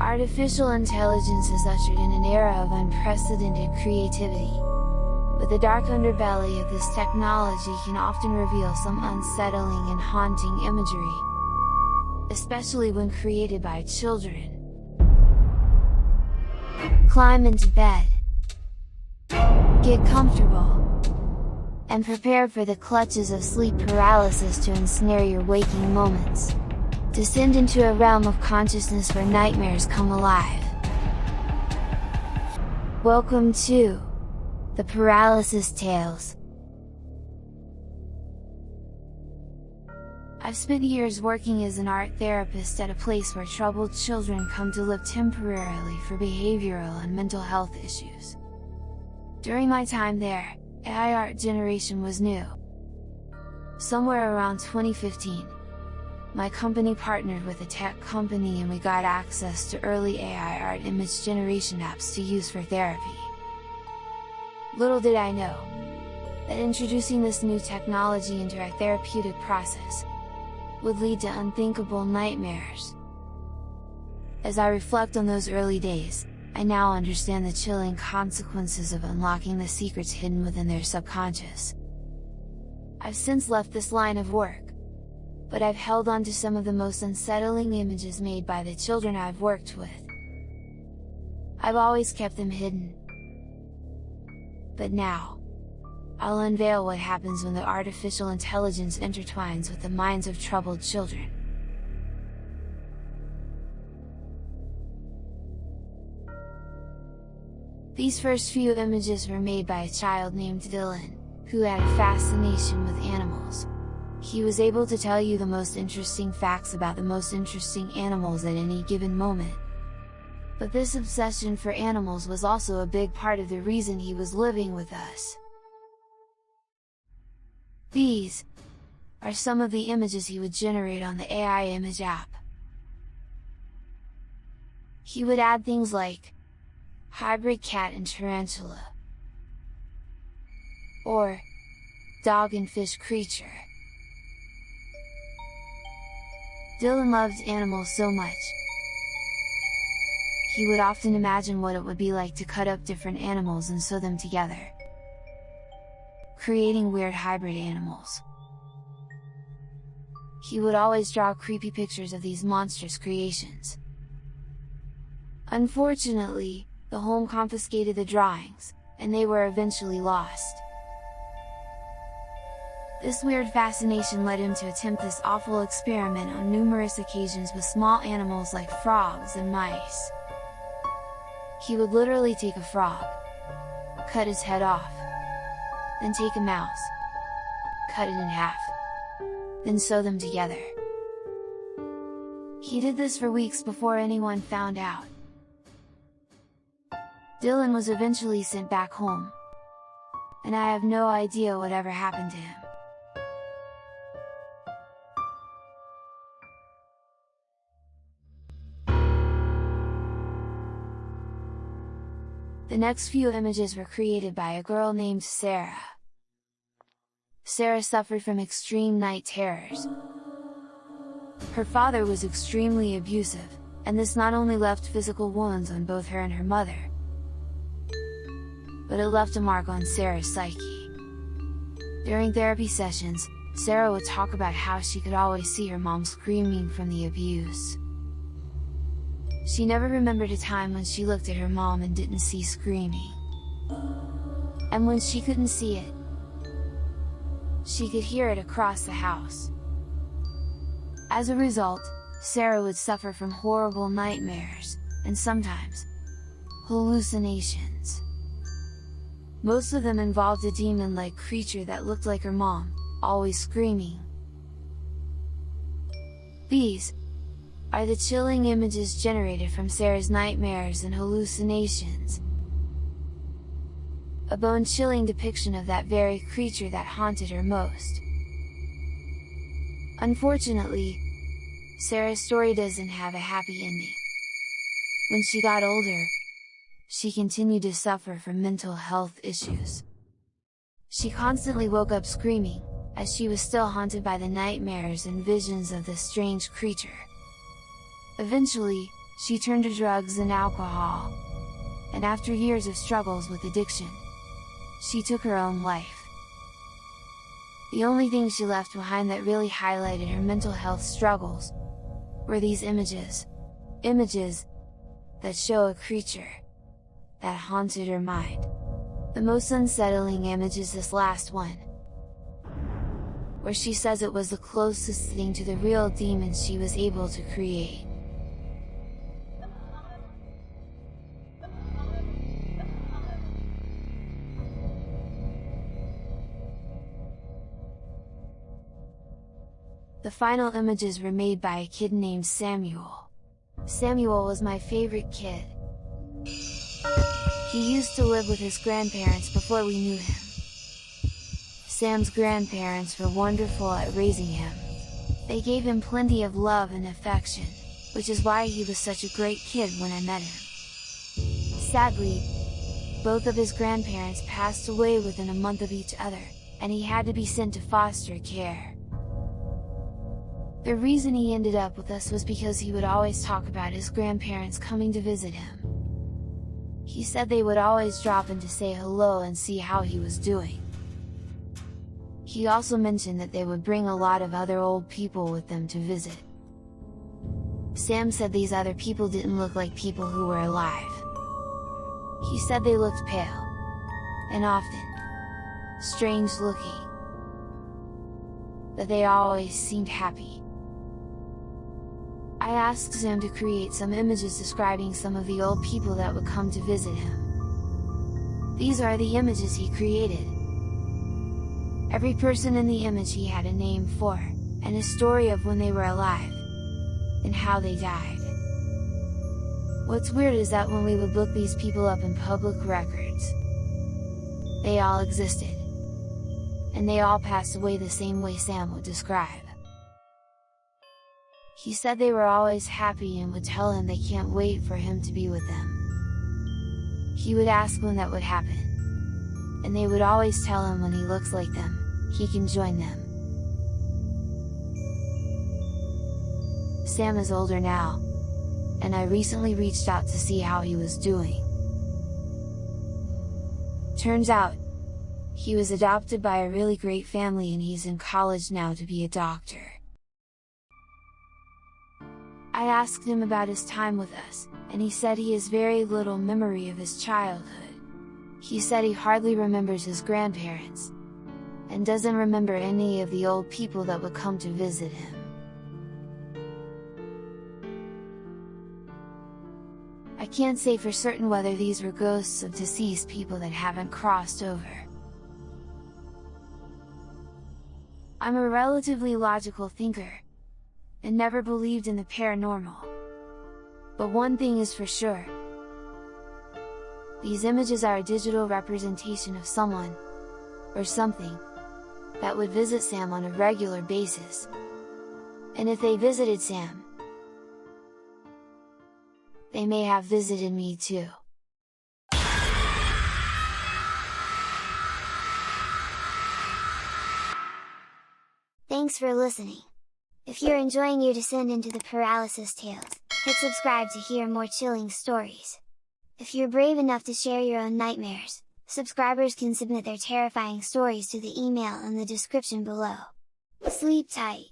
Artificial intelligence has ushered in an era of unprecedented creativity. But the dark underbelly of this technology can often reveal some unsettling and haunting imagery, especially when created by children. Climb into bed, get comfortable, and prepare for the clutches of sleep paralysis to ensnare your waking moments. Descend into a realm of consciousness where nightmares come alive. Welcome to the Paralysis Tales. I've spent years working as an art therapist at a place where troubled children come to live temporarily for behavioral and mental health issues. During my time there, AI art generation was new. Somewhere around 2015, my company partnered with a tech company and we got access to early AI art image generation apps to use for therapy. Little did I know that introducing this new technology into our therapeutic process would lead to unthinkable nightmares. As I reflect on those early days, I now understand the chilling consequences of unlocking the secrets hidden within their subconscious. I've since left this line of work, but I've held on to some of the most unsettling images made by the children I've worked with. I've always kept them hidden. But now, I'll unveil what happens when the artificial intelligence intertwines with the minds of troubled children. These first few images were made by a child named Dylan, who had a fascination with animals. He was able to tell you the most interesting facts about the most interesting animals at any given moment. But this obsession for animals was also a big part of the reason he was living with us. These are some of the images he would generate on the AI image app. He would add things like hybrid cat and tarantula, or dog and fish creature. Dylan loved animals so much, he would often imagine what it would be like to cut up different animals and sew them together, creating weird hybrid animals. He would always draw creepy pictures of these monstrous creations. Unfortunately, the home confiscated the drawings, and they were eventually lost. This weird fascination led him to attempt this awful experiment on numerous occasions with small animals like frogs and mice. He would literally take a frog, cut its head off, then take a mouse, cut it in half, then sew them together. He did this for weeks before anyone found out. Dylan was eventually sent back home, and I have no idea whatever happened to him. The next few images were created by a girl named Sarah. Sarah suffered from extreme night terrors. Her father was extremely abusive, and this not only left physical wounds on both her and her mother, but it left a mark on Sarah's psyche. During therapy sessions, Sarah would talk about how she could always see her mom screaming from the abuse. She never remembered a time when she looked at her mom and didn't see screaming. And when she couldn't see it, she could hear it across the house. As a result, Sarah would suffer from horrible nightmares, and sometimes hallucinations. Most of them involved a demon-like creature that looked like her mom, always screaming. These are the chilling images generated from Sarah's nightmares and hallucinations. A bone-chilling depiction of that very creature that haunted her most. Unfortunately, Sarah's story doesn't have a happy ending. When she got older, she continued to suffer from mental health issues. She constantly woke up screaming, as she was still haunted by the nightmares and visions of this strange creature. Eventually, She turned to drugs and alcohol, and after years of struggles with addiction, she took her own life. The only thing she left behind that really highlighted her mental health struggles were these images that show a creature that haunted her mind. The most unsettling image is this last one, where she says it was the closest thing to the real demons she was able to create. The final images were made by a kid named Samuel. Samuel was my favorite kid. He used to live with his grandparents before we knew him. Sam's grandparents were wonderful at raising him. They gave him plenty of love and affection, which is why he was such a great kid when I met him. Sadly, both of his grandparents passed away within a month of each other, and he had to be sent to foster care. The reason he ended up with us was because he would always talk about his grandparents coming to visit him. He said they would always drop in to say hello and see how he was doing. He also mentioned that they would bring a lot of other old people with them to visit. Sam said these other people didn't look like people who were alive. He said they looked pale, and often strange looking, but they always seemed happy. I asked Sam to create some images describing some of the old people that would come to visit him. These are the images he created. Every person in the image he had a name for, and a story of when they were alive, and how they died. What's weird is that when we would look these people up in public records, they all existed, and they all passed away the same way Sam would describe. He said they were always happy and would tell him they can't wait for him to be with them. He would ask when that would happen, and they would always tell him when he looks like them, he can join them. Sam is older now, and I recently reached out to see how he was doing. Turns out, he was adopted by a really great family and he's in college now to be a doctor. I asked him about his time with us, and he said he has very little memory of his childhood. He said he hardly remembers his grandparents, and doesn't remember any of the old people that would come to visit him. I can't say for certain whether these were ghosts of deceased people that haven't crossed over. I'm a relatively logical thinker, and never believed in the paranormal. But one thing is for sure. These images are a digital representation of someone, or something, that would visit Sam on a regular basis. And if they visited Sam, they may have visited me too. Thanks for listening! If you're enjoying your descent into the Paralysis Tales, hit subscribe to hear more chilling stories. If you're brave enough to share your own nightmares, subscribers can submit their terrifying stories to the email in the description below. Sleep tight!